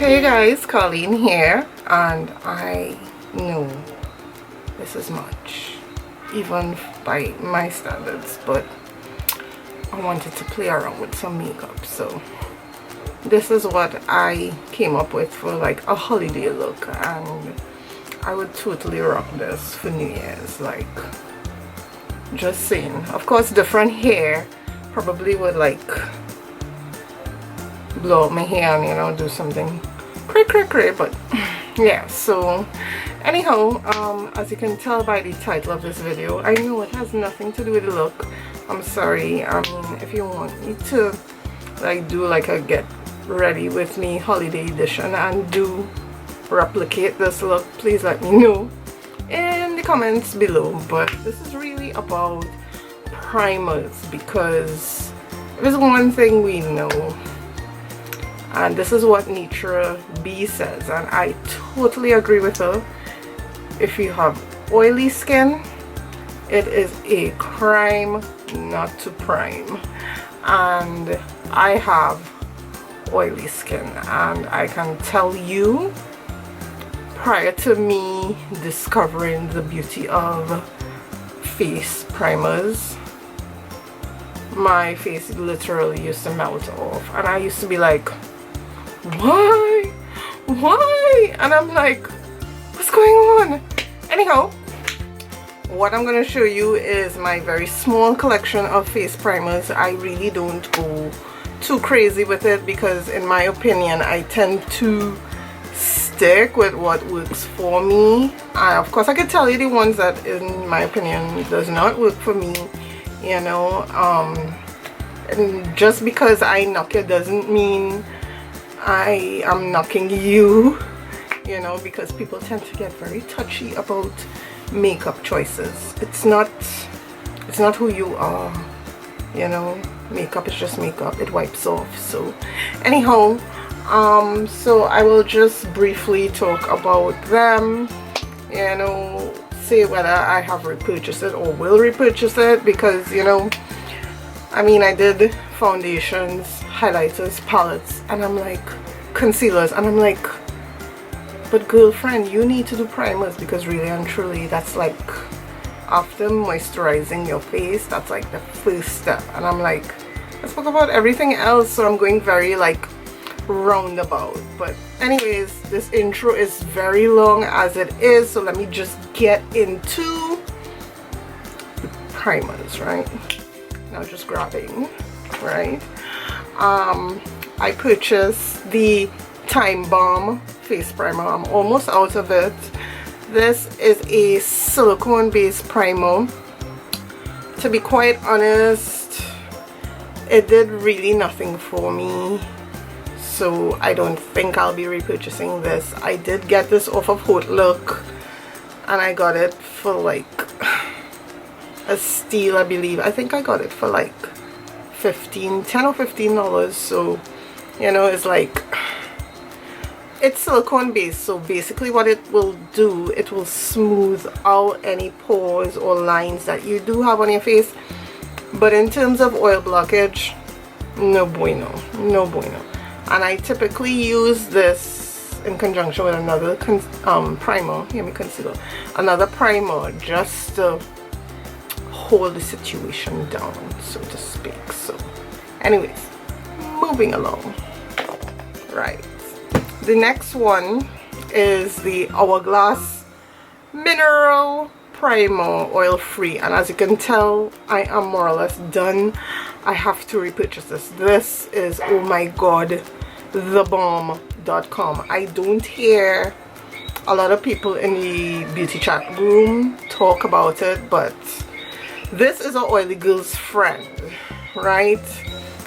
Hey guys, Karlene here, and I know this is much, even by my standards, but I wanted to play around with some makeup, so this is what I came up with for like a holiday look, and I would totally rock this for New Year's, like, just saying. Of course, different hair probably would like blow up my hair and, you know, do something cray, but yeah. So anyhow, as you can tell by the title of this video, I know it has nothing to do with the look. I'm sorry. I mean, if you want me to like do like a get ready with me holiday edition and do replicate this look, please let me know in the comments below. But this is really about primers, because there's one thing we know, and this is what Nature B says, and I totally agree with her. If you have oily skin, it is a crime not to prime, and I have oily skin, and I can tell you, prior to me discovering the beauty of face primers, my face literally used to melt off, and I used to be like, why? And I'm like, what's going on? Anyhow, what I'm going to show you is my very small collection of face primers. I really don't go too crazy with it, because in my opinion I tend to stick with what works for me. Of course, I could tell you the ones that in my opinion does not work for me, you know. And just because I knock it doesn't mean I am knocking you, you know, because people tend to get very touchy about makeup choices. It's not who you are, you know. Makeup is just makeup, it wipes off. So anyhow, so I will just briefly talk about them, you know, say whether I have repurchased it or will repurchase it, because, you know, I mean, I did foundations, highlighters, palettes, and I'm like, concealers, and I'm like, but girlfriend, you need to do primers, because really and truly that's like, after moisturizing your face, that's like the first step. And I'm like, let's talk about everything else. So I'm going very like roundabout, but anyways, this intro is very long as it is, so let me just get into the primers. Right now, just grabbing, right, I purchased the Time Bomb face primer. I'm almost out of it. This is a silicone based primer. To be quite honest, it did really nothing for me, so I don't think I'll be repurchasing this. I did get this off of Hot Look, and I got it for like a steal, I believe. I think I got it for like $10 or $15. So, you know, it's like, it's silicone based, so basically what it will do, it will smooth out any pores or lines that you do have on your face. But in terms of oil blockage, no bueno, no bueno. And I typically use this in conjunction with another primer, concealer, another primer, just to hold the situation down, so to speak. So anyways, moving along. Right, the next one is the Hourglass Mineral Primer, oil free, and as you can tell, I am more or less done. I have to repurchase this. This is, oh my god, thebomb.com. I don't hear a lot of people in the beauty chat room talk about it, but this is an oily girl's friend, right?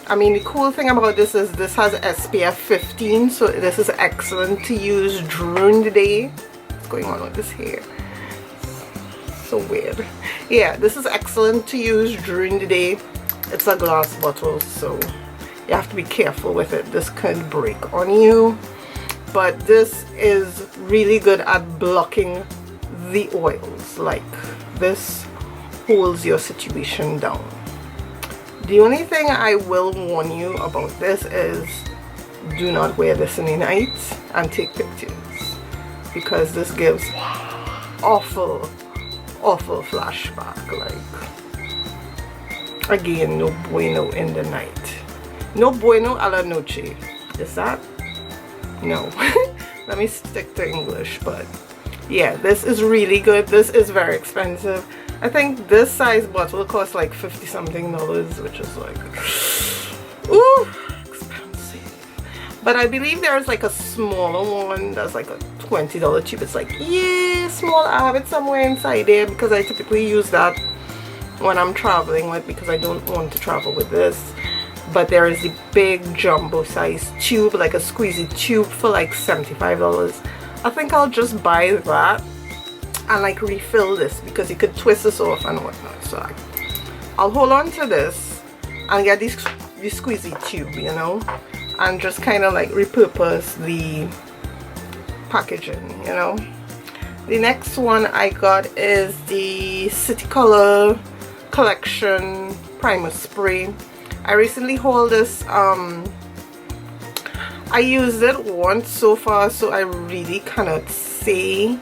I mean, the cool thing about this is this has SPF 15, so this is excellent to use during the day. What's going on with this hair? So weird. Yeah, this is excellent to use during the day. It's a glass bottle, so you have to be careful with it. This can break on you, but this is really good at blocking the oils. Like, this holds your situation down. The only thing I will warn you about this is do not wear this in the night and take pictures, because this gives awful flashback. Like, again, no bueno in the night. No bueno a la noche. Is that? No. Let me stick to English. But yeah, this is really good. This is very expensive. I think this size bottle costs like $50 something, which is like, ooh, expensive. But I believe there's like a smaller one that's like a $20 tube. It's like, yeah, small. I have it somewhere inside there, because I typically use that when I'm traveling with, because I don't want to travel with this. But there is the big jumbo size tube, like a squeezy tube, for like $75. I think I'll just buy that and like refill this, because you could twist this off and whatnot. So I'll hold on to this and get this squeezy tube, you know, and just kind of like repurpose the packaging, you know. The next one I got is the City Color Collection primer spray. I recently hauled this. I used it once so far, so I really cannot say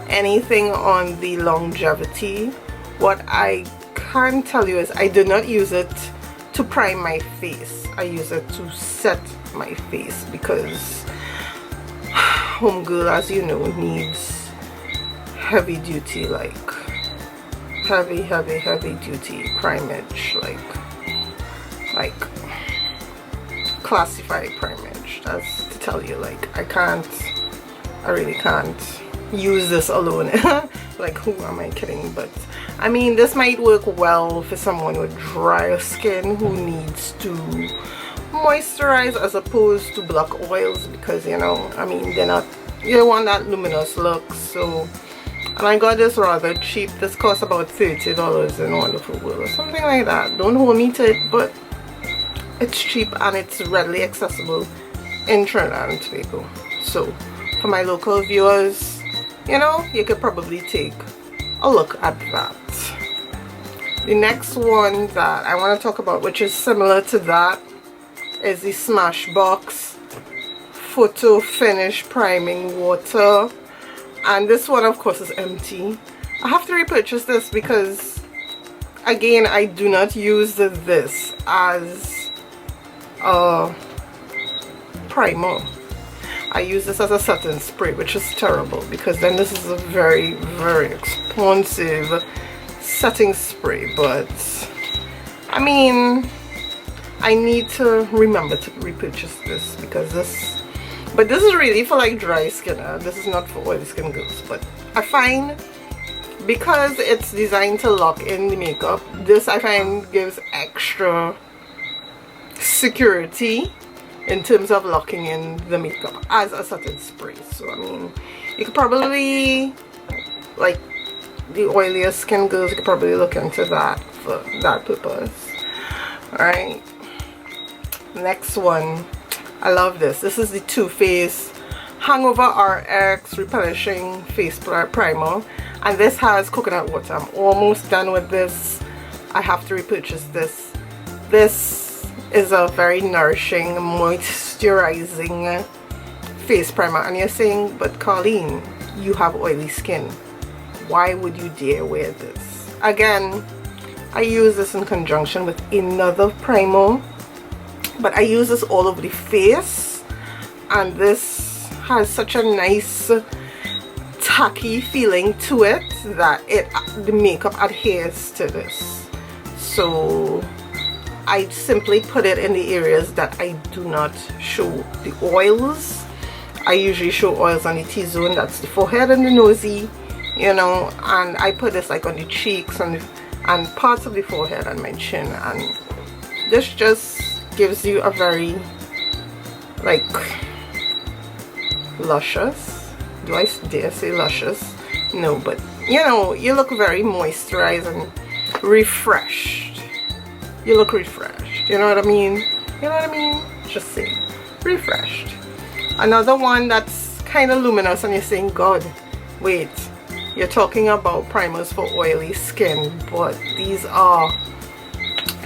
anything on the longevity. What I can tell you is I do not use it to prime my face. I use it to set my face, because homegirl, as you know, needs heavy duty, like heavy duty primage, like classified primage. That's to tell you, like, I really can't use this alone. Like, who am I kidding? But I mean, this might work well for someone with drier skin who needs to moisturize as opposed to block oils, because, you know, I mean, they're not, you don't want that luminous look. So, and I got this rather cheap. This costs about $30 in Wonderful World or something like that. Don't hold me to it, but it's cheap and it's readily accessible in Trinidad and Tobago. So for my local viewers, you know, you could probably take a look at that. The next one that I want to talk about, which is similar to that, is the Smashbox Photo Finish Priming Water. And this one, of course, is empty. I have to repurchase this because, again, I do not use this as a primer. I use this as a setting spray, which is terrible, because then this is a very expensive setting spray. But I mean, I need to remember to repurchase this, because this, but this is really for like dry skin. This is not for oily skin girls. But I find, because it's designed to lock in the makeup, this I find gives extra security in terms of locking in the makeup as a setting spray. So I mean, you could probably, like the oilier skin girls, you could probably look into that for that purpose. Alright, next one, I love this. This is the Too Faced Hangover RX Replenishing Face Primer, and this has coconut water. I'm almost done with this. I have to repurchase this. This is a very nourishing, moisturizing face primer. And you're saying, but Karlene, you have oily skin, why would you dare wear this? Again, I use this in conjunction with another primer, but I use this all over the face, and this has such a nice tacky feeling to it that the makeup adheres to this. So I simply put it in the areas that I do not show the oils. I usually show oils on the T-zone, that's the forehead and the nosy, you know, and I put this like on the cheeks and parts of the forehead and my chin, and this just gives you a very, like, luscious, do I dare say luscious? No, but you know, you look very moisturized and refreshed. You look refreshed, you know what I mean? You know what I mean? Just say refreshed. Another one that's kind of luminous, and you're saying, God, wait, you're talking about primers for oily skin, but these are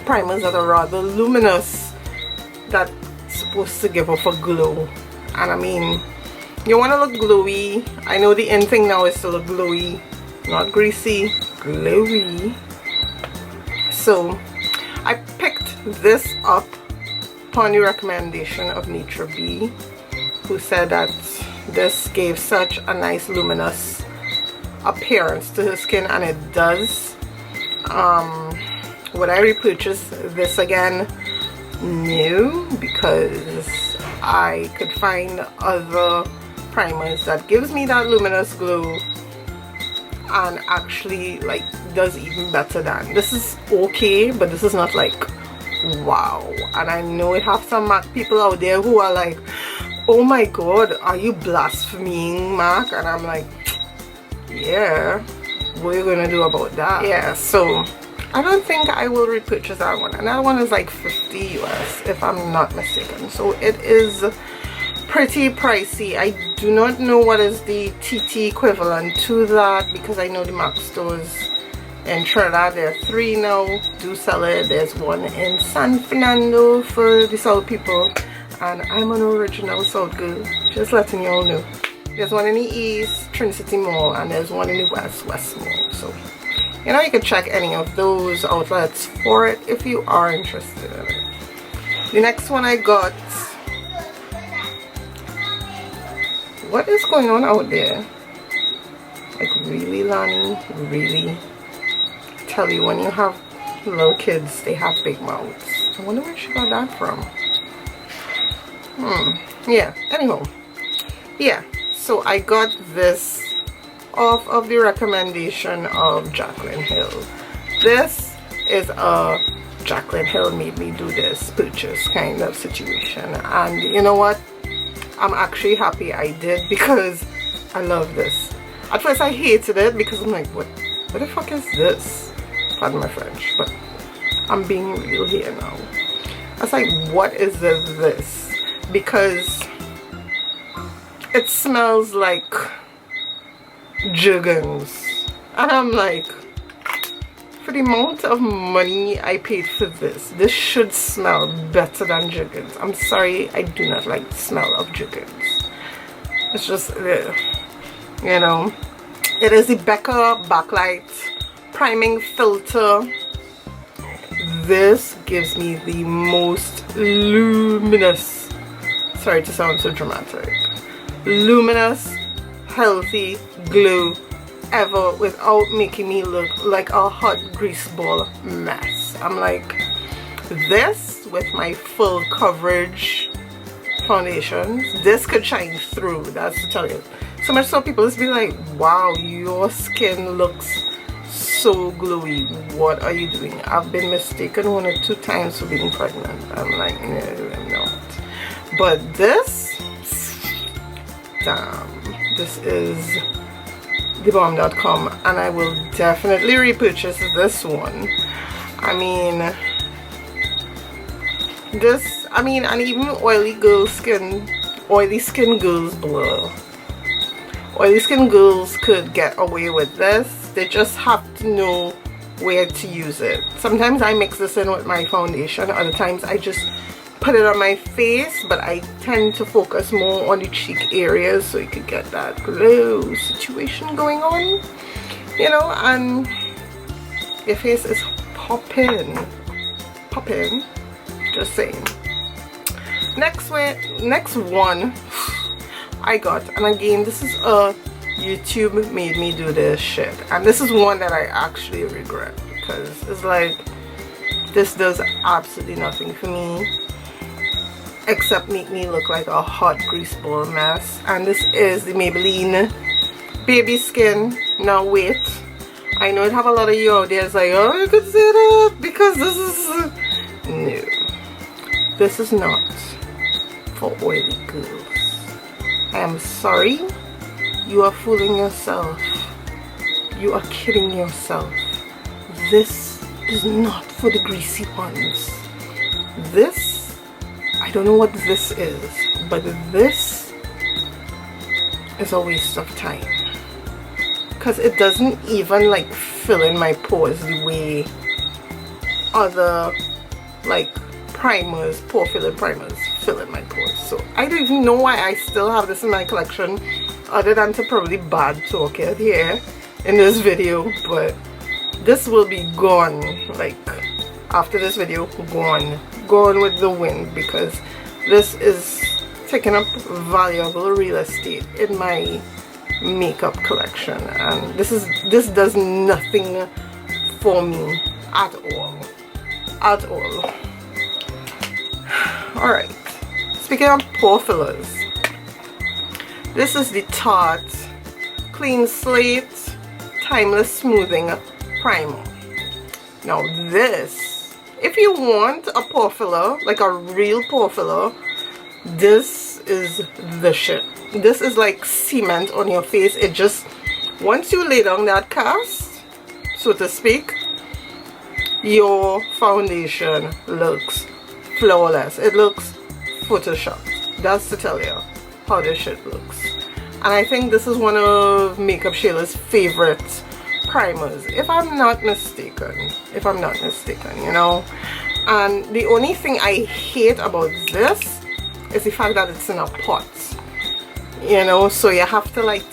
primers that are rather luminous, that supposed to give off a glow. And I mean, you want to look glowy. I know the end thing now is to look glowy, not greasy, glowy. So I picked this up upon the recommendation of Nature B, who said that this gave such a nice luminous appearance to her skin, and it does. Would I repurchase this again? No, because I could find other primers that gives me that luminous glow and actually like does even better than this. Is okay, but this is not like wow. And I know it have some MAC people out there who are like, oh my god, are you blaspheming MAC? And I'm like, yeah, what are you gonna do about that? Yeah, so I don't think I will repurchase that one. And that one is like 50 US if I'm not mistaken, so it is pretty pricey. I do not know what is the TT equivalent to that, because I know the MAC stores in Trinidad, there are 3 now, do sell it. There's one in San Fernando for the South people, and I'm an original South girl, just letting you all know. There's one in the East, Trin City Mall, and there's one in the West, West Mall. So you know, you can check any of those outlets for it if you are interested in it. The next one I got, what is going on out there? Like, really, Lani? Really? Tell you, when you have little kids, they have big mouths. I wonder where she got that from. Yeah, anyhow, yeah, so I got this off of the recommendation of Jacqueline Hill. This is a Jacqueline Hill made me do this purchase kind of situation, and you know what, I'm actually happy I did, because I love this. At first I hated it because I'm like, what the fuck is this? Pardon my French, but I'm being real here now. I was like, what is this? Because it smells like Jergens, and I'm like, for the amount of money I paid for this should smell better than Jergens. I'm sorry, I do not like the smell of Jergens. It's just, you know. It is the Becca backlight priming filter. This gives me the most luminous, sorry to sound so dramatic, luminous, healthy glow ever, without making me look like a hot grease ball mess. I'm like, this with my full coverage foundations, this could shine through. That's to tell you. So much so people just be like, wow, your skin looks so glowy. What are you doing? I've been mistaken 1 or 2 times for being pregnant. I'm like, no, I'm not. But this, damn, this is thebomb.com, and I will definitely repurchase this one. I mean, this, I mean, and even oily skin girls, blah. Oily skin girls could get away with this. They just have to know where to use it. Sometimes I mix this in with my foundation, other times I just put it on my face, but I tend to focus more on the cheek areas so you could get that glow situation going on, you know, and your face is popping, just saying. Next one I got, and again, this is a YouTube made me do this shit, and this is one that I actually regret, because it's like, this does absolutely nothing for me except make me look like a hot grease ball mess. And this is the Maybelline Baby Skin. Now wait, I know it have a lot of you out there, it's like, oh, you could say that because this is, no, this is not for oily girls. I am sorry, you are fooling yourself, you are kidding yourself. This is not for the greasy ones. This, I don't know what this is, but this is a waste of time, because it doesn't even like fill in my pores the way other like primers, pore filler primers, fill in my pores. So I don't even know why I still have this in my collection, other than to probably bad talk it here in this video. But this will be gone, like after this video, gone with the wind, because this is taking up valuable real estate in my makeup collection, and this does nothing for me at all. Alright, speaking of pore fillers, this is the Tarte Clean Slate Timeless Smoothing Primer. Now this, if you want a pore filler, like a real pore filler, this is the shit. This is like cement on your face. It just, once you lay down that cast, so to speak, your foundation looks flawless. It looks photoshopped. That's to tell you how this shit looks. And I think this is one of Makeup Shayla's favorite primers, if I'm not mistaken, you know. And the only thing I hate about this is the fact that it's in a pot, you know, so you have to like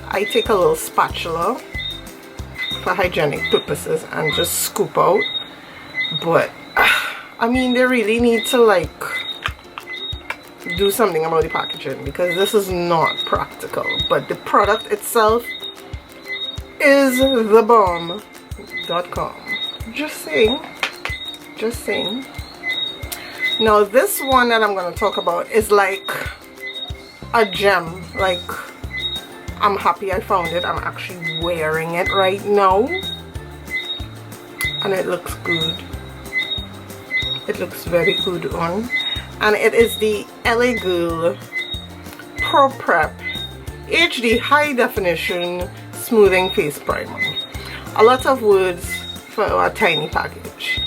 I take a little spatula for hygienic purposes and just scoop out. But I mean, they really need to like do something about the packaging, because this is not practical. But the product itself is the bomb.com. Just saying. Now this one that I'm going to talk about is like a gem. Like, I'm happy I found it. I'm actually wearing it right now, and it looks good. It looks very good on. And it is the LA Girl Pro Prep HD High Definition Smoothing Face Primer. A lot of words for a tiny package.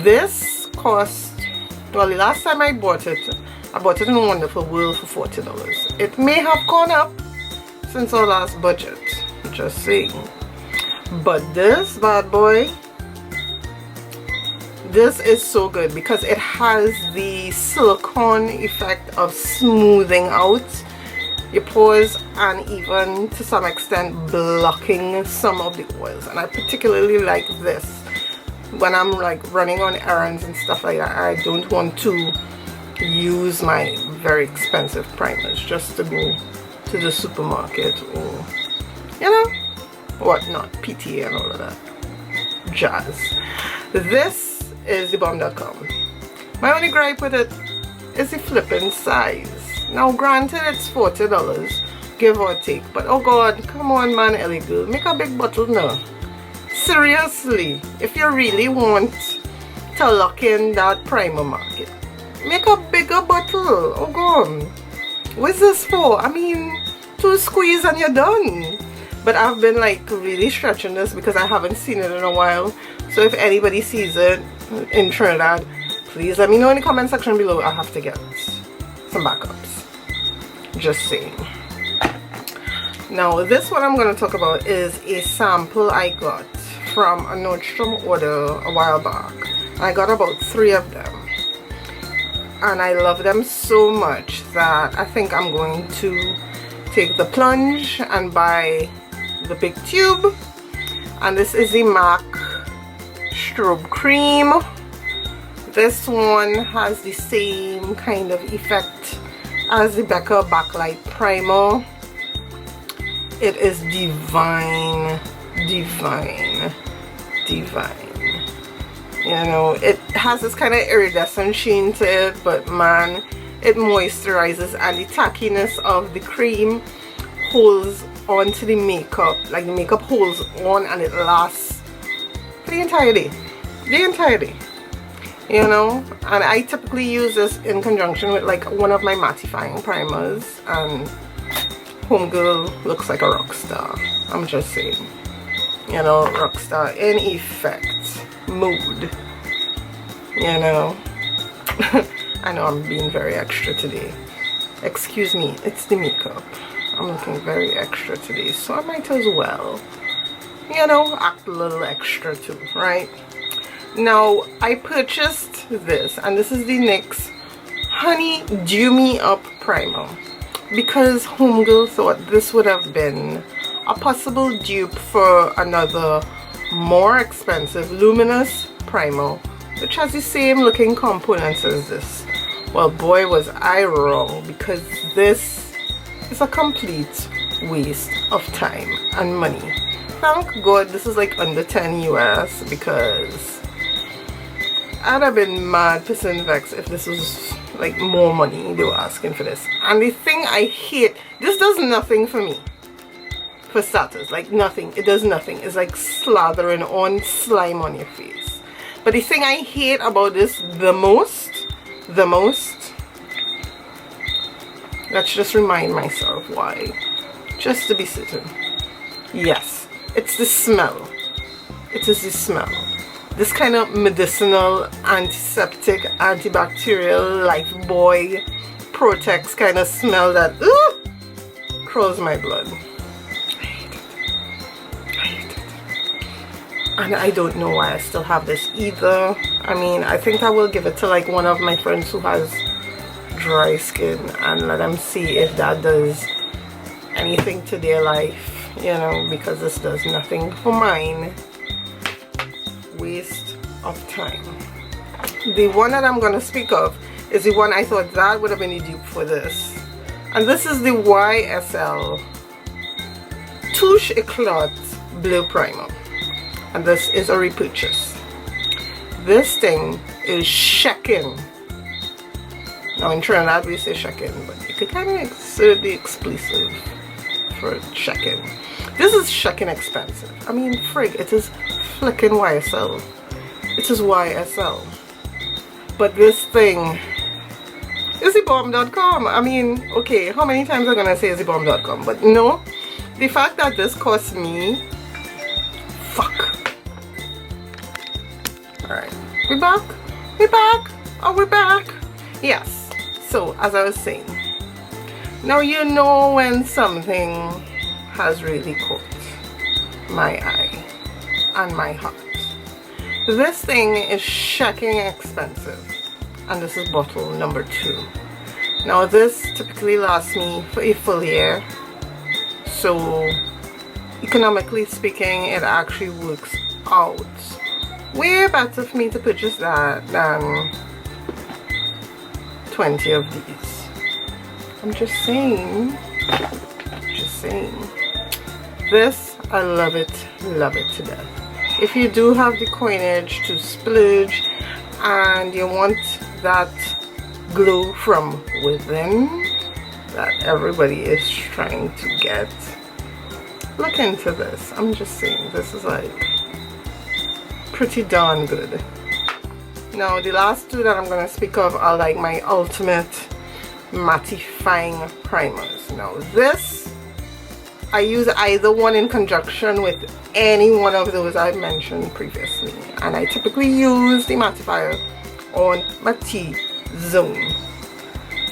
This cost, well, the last time I bought it in Wonderful World for $40. It may have gone up since our last budget, just saying. But this bad boy, this is so good because it has the silicone effect of smoothing out your pores and even to some extent blocking some of the oils. And I particularly like this when I'm like running on errands and stuff like that. I don't want to use my very expensive primers just to go to the supermarket or, you know, whatnot, PTA and all of that jazz. This is the bomb.com. My only gripe with it is the flipping size. Now granted, it's $40 give or take, but oh god, come on man, Ellie girl, make a big bottle now. Seriously, if you really want to lock in that primer market, make a bigger bottle. Oh god, what's this for? I mean, 2 squeeze and you're done. But I've been like really stretching this because I haven't seen it in a while. So if anybody sees it in Trinidad, please let me know in the comment section below. I have to get some backups. Just saying. Now this one I'm going to talk about is a sample I got from a Nordstrom order a while back. I got about 3 of them, and I love them so much that I think I'm going to take the plunge and buy the big tube. And this is the MAC Strobe Cream. This one has the same kind of effect as the Becca Backlight Primer. It is divine. You know, it has this kind of iridescent sheen to it, but man, it moisturizes, and the tackiness of the cream holds onto the makeup. Like the makeup holds on and it lasts for the entire day. You know, and I typically use this in conjunction with like one of my mattifying primers, and homegirl looks like a rock star. I'm just saying, you know, rock star in effect, mood, you know. I know I'm being very extra today. Excuse me, it's the makeup. I'm looking very extra today, so I might as well, you know, act a little extra too, right? Now I purchased this, and this is the NYX Honey Dew Me Up Primer, because homegirl thought this would have been a possible dupe for another more expensive luminous primer which has the same looking components as this. Well, boy was I wrong, because this is a complete waste of time and money. Thank God this is like under 10 US, because I'd have been mad pissing vexed if this was like more money they were asking for this. And the thing I hate, this does nothing for me. For starters, like nothing. It does nothing. It's like slathering on slime on your face. But the thing I hate about this the most, let's just remind myself why. Just to be certain. Yes, it's the smell. It is the smell. This kind of medicinal, antiseptic, antibacterial, Lifebuoy, Protex kind of smell that crawls my blood. I hate it. I hate it. And I don't know why I still have this either. I mean, I think I will give it to like one of my friends who has dry skin and let them see if that does anything to their life, you know, because this does nothing for mine. Waste of time. The one that I'm going to speak of is the one I thought that would have been a dupe for this, and this is the YSL Touche Eclat Blue Primer, and this is a repurchase. This thing is shaking. Now in Trinidad we say shaking, but you could kind of insert the expletive for shaking. This is shaking expensive. I mean, frig, it is flicking YSL. It is YSL. But this thing is thebomb.com. I mean, okay, how many times am I gonna say is thebomb.com? But no, the fact that this cost me, fuck. Alright, we back? We back? Oh, we're back? Yes. So, as I was saying, now you know when something has really caught my eye and my heart. This thing is shocking expensive, and this is bottle number 2. Now this typically lasts me for a full year, so economically speaking it actually works out way better for me to purchase that than 20 of these. I'm just saying. This, I love it to death. If you do have the coinage to splurge and you want that glow from within that everybody is trying to get, look into this. I'm just saying, this is like pretty darn good. Now the last two that I'm going to speak of are like my ultimate mattifying primers. Now this, I use either one in conjunction with any one of those I've mentioned previously, and I typically use the mattifier on my T-zone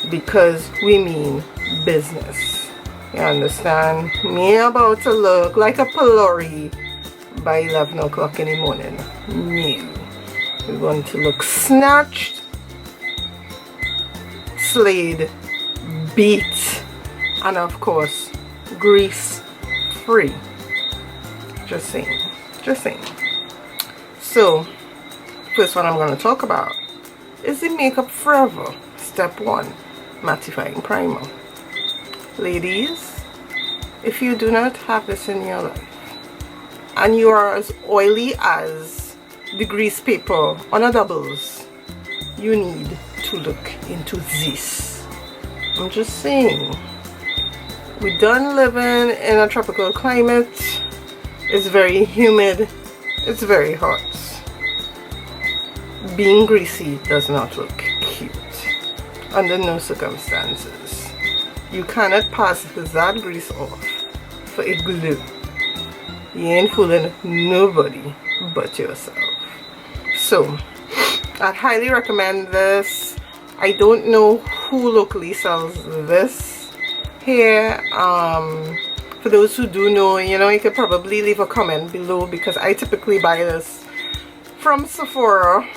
because we mean business. You understand? Me about to look like a pillory by 11 o'clock in the morning. No. We're going to look snatched, slayed, beat, and of course grease free. Just saying. So first one I'm going to talk about is the Makeup Forever Step 1 Mattifying Primer. Ladies, if you do not have this in your life and you are as oily as the grease paper on a doubles, you need to look into this. I'm just saying, we done living in a tropical climate. It's very humid, it's very hot. Being greasy does not look cute under no circumstances. You cannot pass that grease off for a glue. You ain't fooling nobody but yourself. So I'd highly recommend this. I don't know who locally sells this here. For those who do know, you know, you could probably leave a comment below, because I typically buy this from Sephora,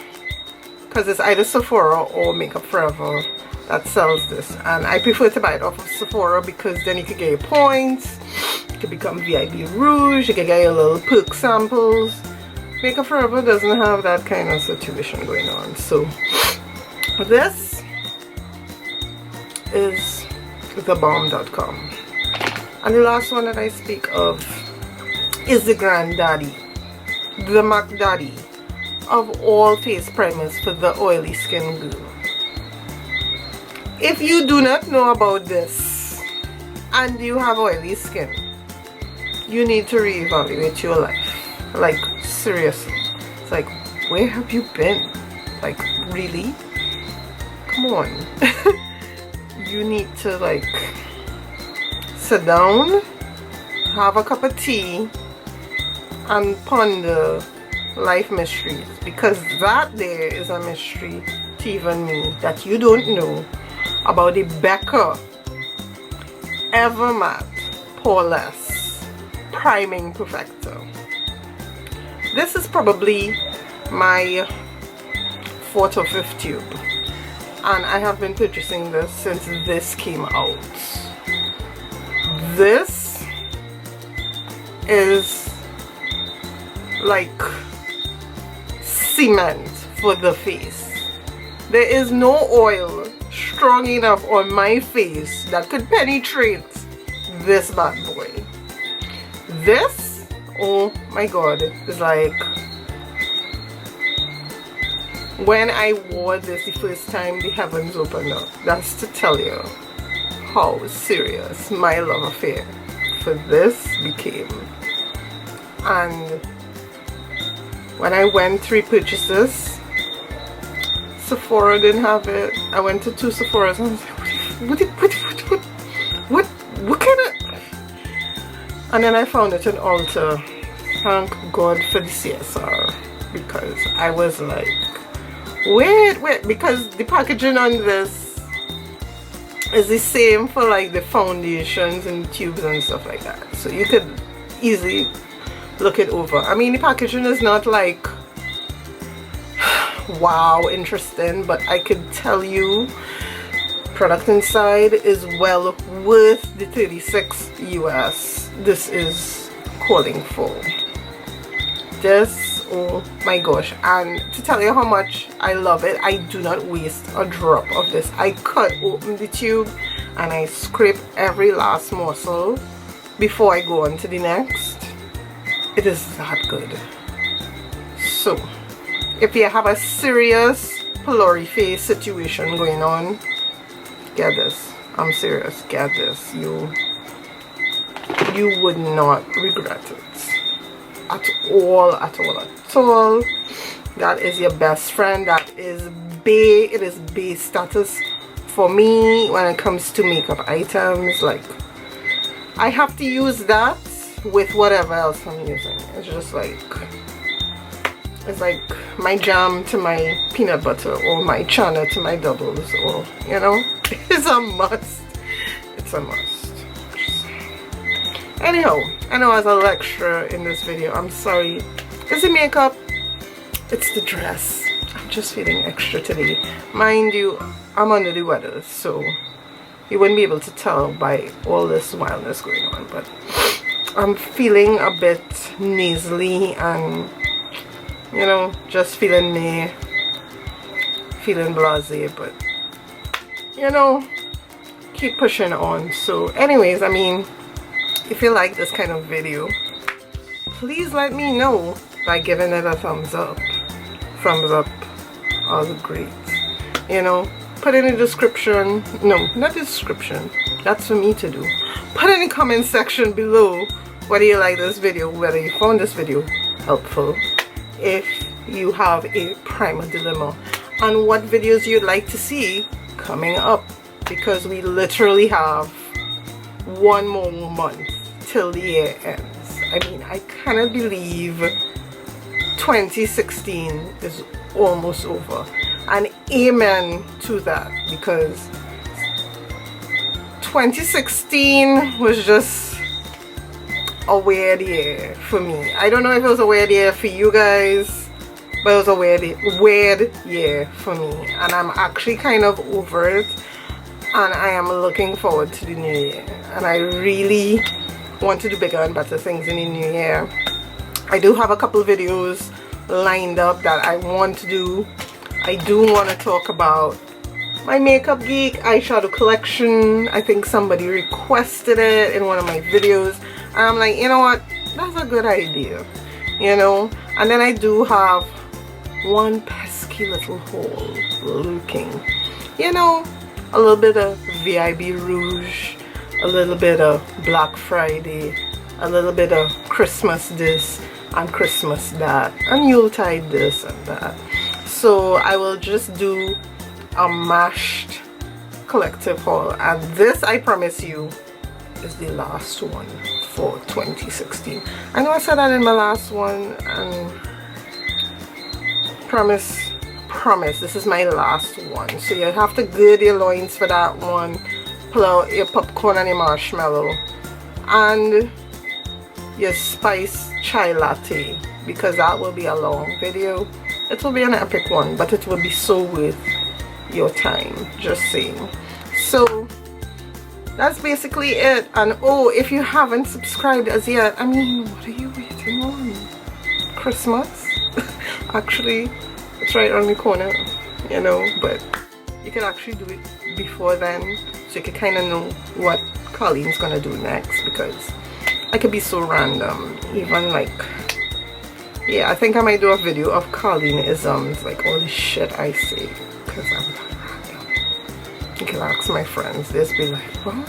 because it's either Sephora or Makeup Forever that sells this, and I prefer to buy it off of Sephora because then you could get your points, you could become VIP Rouge, you could get your little perk samples. Makeup Forever doesn't have that kind of situation going on. So this is thebomb.com, and the last one that I speak of is the granddaddy, the Mac Daddy of all face primers for the oily skin girl. If you do not know about this and you have oily skin, you need to reevaluate your life. Like, seriously. It's like, where have you been? Like, really? Come on. You need to, like, sit down, have a cup of tea, and ponder life mysteries, because that there is a mystery to even me that you don't know about the Becca Ever Matte Poreless Priming Perfector. This is probably my 4th or 5th tube, and I have been purchasing this since this came out. This is like cement for the face. There is no oil strong enough on my face that could penetrate this bad boy. This, oh my god, is like, when I wore this the first time, the heavens opened up. That's to tell you how serious my love affair for this became. And when I went to repurchase this, Sephora didn't have it. I went to 2 Sephoras and I was like, what kind of... And then I found it in Ulta. Thank God for the CSR, because I was like, wait, because the packaging on this is the same for like the foundations and tubes and stuff like that. So you could easily look it over. I mean, the packaging is not like wow interesting, but I could tell you product inside is well worth the $36 US this is calling for. This, oh my gosh, and to tell you how much I love it, I do not waste a drop of this. I cut open the tube and I scrape every last morsel before I go on to the next. It is that good. So if you have a serious pillory face situation going on, get this. I'm serious, get this. You would not regret it at all. That is your best friend. That is bae. It is bae status for me when it comes to makeup items. Like, I have to use that with whatever else I'm using. It's just like, it's like my jam to my peanut butter, or my chana to my doubles, or, you know, it's a must. It's a must. Anyhow, I know as a little extra in this video, I'm sorry. It's the makeup, it's the dress. I'm just feeling extra today. Mind you, I'm under the weather, so you wouldn't be able to tell by all this wildness going on, but I'm feeling a bit nasally and, you know, just feeling blasé, but, you know, keep pushing on. So anyways, I mean, if you like this kind of video, please let me know by giving it a thumbs up. Thumbs up are great. You know, put in the description, no, not the description, that's for me to do. Put in the comment section below whether you like this video, whether you found this video helpful, if you have a primer dilemma, and what videos you'd like to see coming up, because we literally have one more month till the year ends. I mean, I cannot believe 2016 is almost over, and amen to that, because 2016 was just a weird year for me. I don't know if it was a weird year for you guys, but it was a weird year for me, and I'm actually kind of over it, and I am looking forward to the new year, and I really want to do bigger and better things in the new year. I do have a couple videos lined up that I want to do. I do want to talk about my Makeup Geek eyeshadow collection. I think somebody requested it in one of my videos, and I'm like, you know what, that's a good idea, you know. And then I do have one pesky little hole looking, you know, a little bit of VIB Rouge, a little bit of Black Friday, a little bit of Christmas this and Christmas that, and Yuletide this and that. So I will just do a mashed collective haul, and this, I promise you, is the last one for 2016. I know I said that in my last one, and promise, this is my last one. So you have to gird your loins for that one, pull out your popcorn and your marshmallow and your spice chai latte, because that will be a long video. It will be an epic one, but it will be so worth your time, just saying. So that's basically it. And oh, if you haven't subscribed as yet, I mean, what are you waiting on? Christmas? Actually, it's right around the corner, you know, but you can actually do it before then, so you can kind of know what Karlene's gonna do next, because I could be so random. Even like, yeah, I think I might do a video of Karlene-isms, like all the shit I say, because I'm not random. You can ask my friends, they'll be like, what?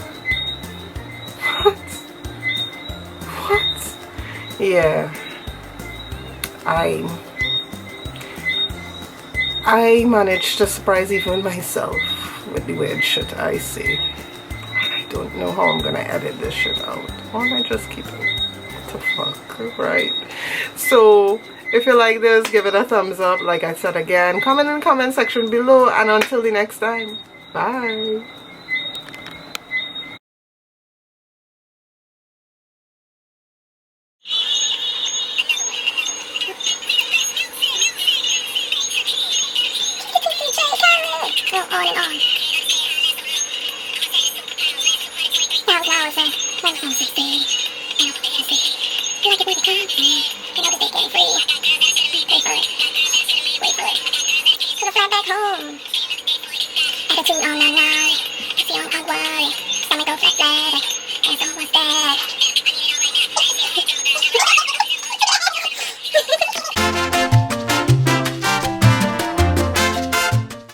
Yeah, I managed to surprise even myself with the weird shit I say. I don't know how I'm gonna edit this shit out, or I just keep it. What the fuck, right? So if you like this, give it a thumbs up. Like I said again, comment in the comment section below, and until the next time, bye. On and on. Now it's 2016. You like to move the time? You know the big game free. Pay for it. Wait for it. Gonna fly back home. Attitude on 99. I feel awkward. Stomach go flat. And someone's dead.